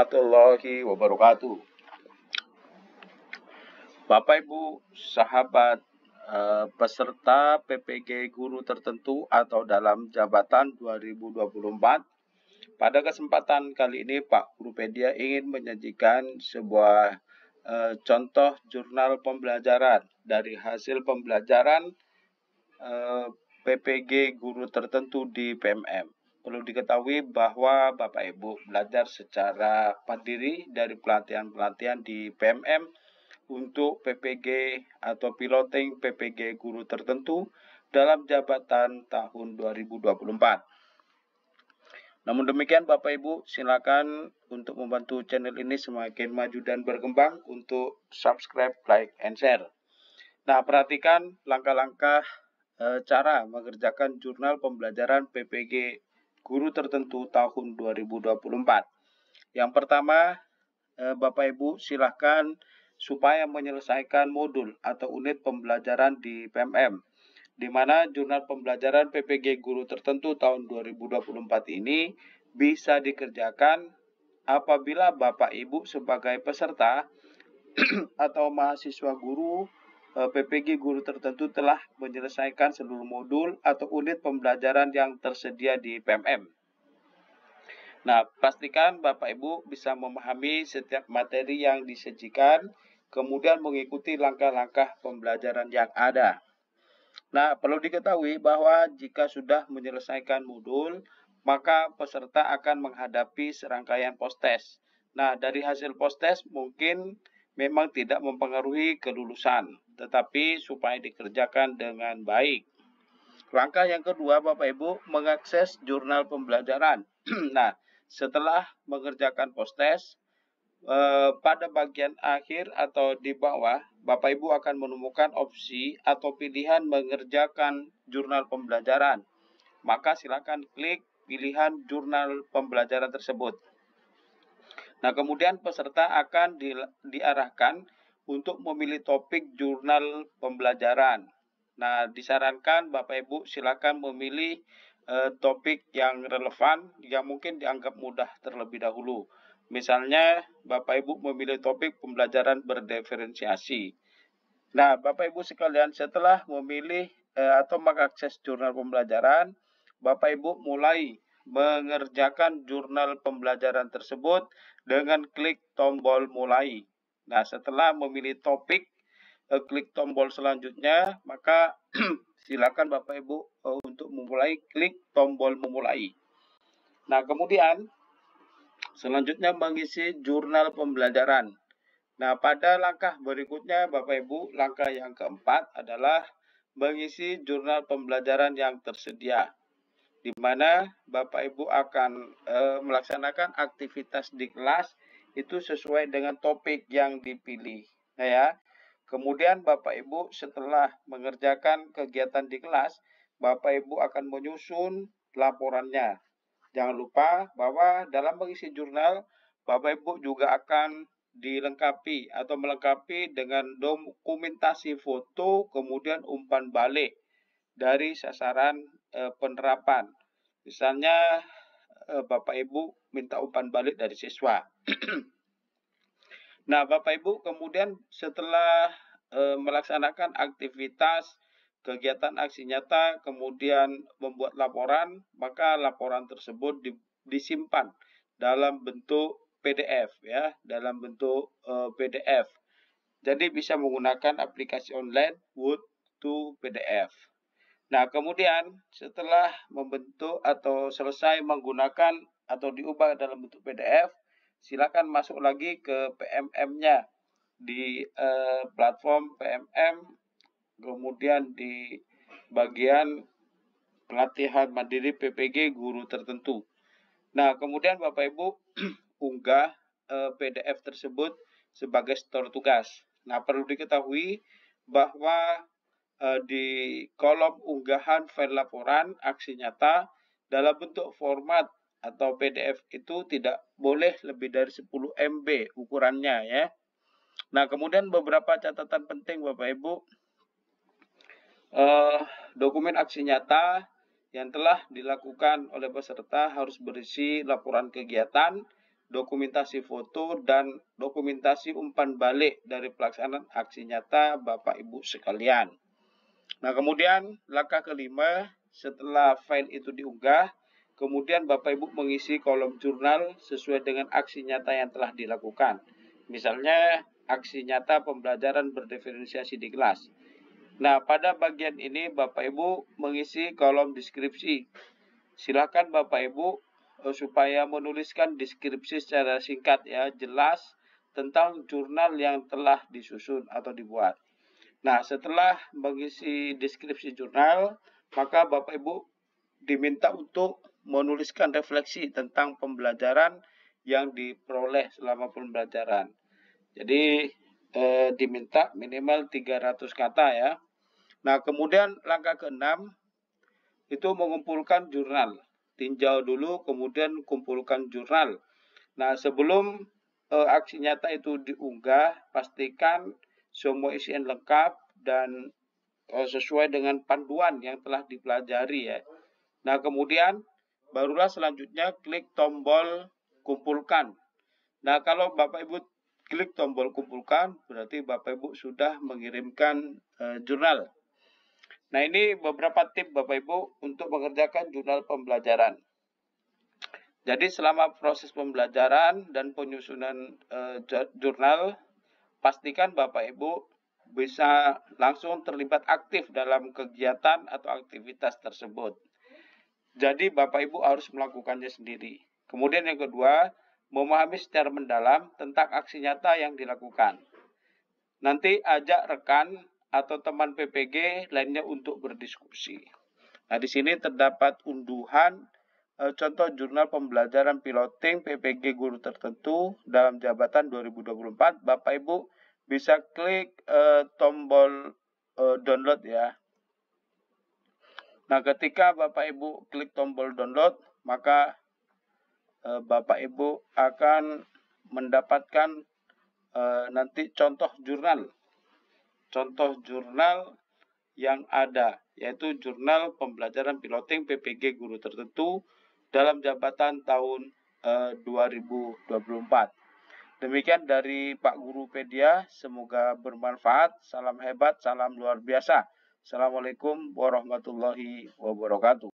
warahmatullahi wabarakatuh. Bapak Ibu sahabat peserta PPG guru tertentu atau dalam jabatan 2024, pada kesempatan kali ini Pak Gurupedia ingin menyajikan sebuah contoh jurnal pembelajaran dari hasil pembelajaran PPG guru tertentu di PMM. Perlu diketahui bahwa Bapak Ibu belajar secara mandiri dari pelatihan-pelatihan di PMM untuk PPG atau piloting PPG guru tertentu dalam jabatan tahun 2024. Namun demikian Bapak Ibu, silakan untuk membantu channel ini semakin maju dan berkembang untuk subscribe, like, and share. Nah, perhatikan langkah-langkah cara mengerjakan jurnal pembelajaran PPG guru tertentu tahun 2024. Yang pertama, Bapak Ibu silahkan supaya menyelesaikan modul atau unit pembelajaran di PMM, di mana jurnal pembelajaran PPG guru tertentu tahun 2024 ini bisa dikerjakan apabila Bapak Ibu sebagai peserta atau mahasiswa guru PPG guru tertentu telah menyelesaikan seluruh modul atau unit pembelajaran yang tersedia di PMM. Nah, pastikan Bapak Ibu bisa memahami setiap materi yang disajikan, kemudian mengikuti langkah-langkah pembelajaran yang ada. Nah, perlu diketahui bahwa jika sudah menyelesaikan modul, maka peserta akan menghadapi serangkaian post-test. Nah, dari hasil post-test mungkin memang tidak mempengaruhi kelulusan, tetapi supaya dikerjakan dengan baik. Langkah yang kedua, Bapak Ibu, mengakses jurnal pembelajaran. Nah, setelah mengerjakan post-test, pada bagian akhir atau di bawah, Bapak Ibu akan menemukan opsi atau pilihan mengerjakan jurnal pembelajaran. Maka silakan klik pilihan jurnal pembelajaran tersebut. Nah, kemudian peserta akan diarahkan untuk memilih topik jurnal pembelajaran. Nah, disarankan Bapak Ibu silakan memilih topik yang relevan yang mungkin dianggap mudah terlebih dahulu. Misalnya, Bapak Ibu memilih topik pembelajaran berdiferensiasi. Nah, Bapak Ibu sekalian, setelah memilih atau mengakses jurnal pembelajaran, Bapak Ibu mulai mengerjakan jurnal pembelajaran tersebut dengan klik tombol mulai. Nah, setelah memilih topik, klik tombol selanjutnya, maka silakan Bapak Ibu untuk memulai, klik tombol memulai. Nah, kemudian selanjutnya mengisi jurnal pembelajaran. Nah, pada langkah berikutnya Bapak Ibu, langkah yang keempat adalah mengisi jurnal pembelajaran yang tersedia, di mana Bapak Ibu akan melaksanakan aktivitas di kelas itu sesuai dengan topik yang dipilih. Nah, ya. Kemudian Bapak Ibu setelah mengerjakan kegiatan di kelas, Bapak Ibu akan menyusun laporannya. Jangan lupa bahwa dalam mengisi jurnal, Bapak Ibu juga akan dilengkapi atau melengkapi dengan dokumentasi foto, kemudian umpan balik dari sasaran penerapan. Misalnya Bapak Ibu minta umpan balik dari siswa. Nah, Bapak Ibu kemudian setelah melaksanakan aktivitas kegiatan aksi nyata, kemudian membuat laporan, maka laporan tersebut disimpan dalam bentuk PDF, ya, dalam bentuk PDF. Jadi bisa menggunakan aplikasi online Word to PDF. Nah, kemudian setelah membentuk atau selesai menggunakan atau diubah dalam bentuk PDF, silakan masuk lagi ke PMM-nya di platform PMM, kemudian di bagian pelatihan mandiri PPG guru tertentu. Nah, kemudian Bapak Ibu unggah PDF tersebut sebagai store tugas. Nah, perlu diketahui bahwa di kolom unggahan file laporan aksi nyata dalam bentuk format atau PDF itu tidak boleh lebih dari 10 MB ukurannya, ya. Nah, kemudian beberapa catatan penting Bapak Ibu. Dokumen aksi nyata yang telah dilakukan oleh peserta harus berisi laporan kegiatan dokumentasi foto, dan dokumentasi umpan balik dari pelaksanaan aksi nyata Bapak Ibu sekalian. Nah, kemudian langkah kelima, setelah file itu diunggah, kemudian Bapak Ibu mengisi kolom jurnal sesuai dengan aksi nyata yang telah dilakukan. Misalnya, aksi nyata pembelajaran berdiferensiasi di kelas. Nah, pada bagian ini Bapak Ibu mengisi kolom deskripsi. Silakan Bapak Ibu supaya menuliskan deskripsi secara singkat ya, jelas tentang jurnal yang telah disusun atau dibuat. Nah, setelah mengisi deskripsi jurnal, maka Bapak Ibu diminta untuk menuliskan refleksi tentang pembelajaran yang diperoleh selama pembelajaran. Jadi diminta minimal 300 kata ya. Nah, kemudian langkah ke-6 itu mengumpulkan jurnal. Tinjau dulu, kemudian kumpulkan jurnal. Nah, sebelum aksi nyata itu diunggah, pastikan semua isian lengkap dan sesuai dengan panduan yang telah dipelajari ya. Nah, kemudian barulah selanjutnya klik tombol kumpulkan. Nah, kalau Bapak Ibu klik tombol kumpulkan, berarti Bapak Ibu sudah mengirimkan jurnal. Nah, ini beberapa tips Bapak Ibu untuk mengerjakan jurnal pembelajaran. Jadi selama proses pembelajaran dan penyusunan jurnal, pastikan Bapak Ibu bisa langsung terlibat aktif dalam kegiatan atau aktivitas tersebut. Jadi Bapak Ibu harus melakukannya sendiri. Kemudian yang kedua, memahami secara mendalam tentang aksi nyata yang dilakukan. Nanti ajak rekan atau teman PPG lainnya untuk berdiskusi. Nah, di sini terdapat unduhan contoh jurnal pembelajaran piloting PPG guru tertentu dalam jabatan 2024. Bapak Ibu bisa klik tombol download ya. Nah, ketika Bapak Ibu klik tombol download, maka Bapak Ibu akan mendapatkan nanti contoh jurnal yang ada, yaitu jurnal pembelajaran piloting PPG guru tertentu dalam jabatan tahun 2024. Demikian dari Pak Gurupedia, semoga bermanfaat. Salam hebat, salam luar biasa. Assalamualaikum warahmatullahi wabarakatuh.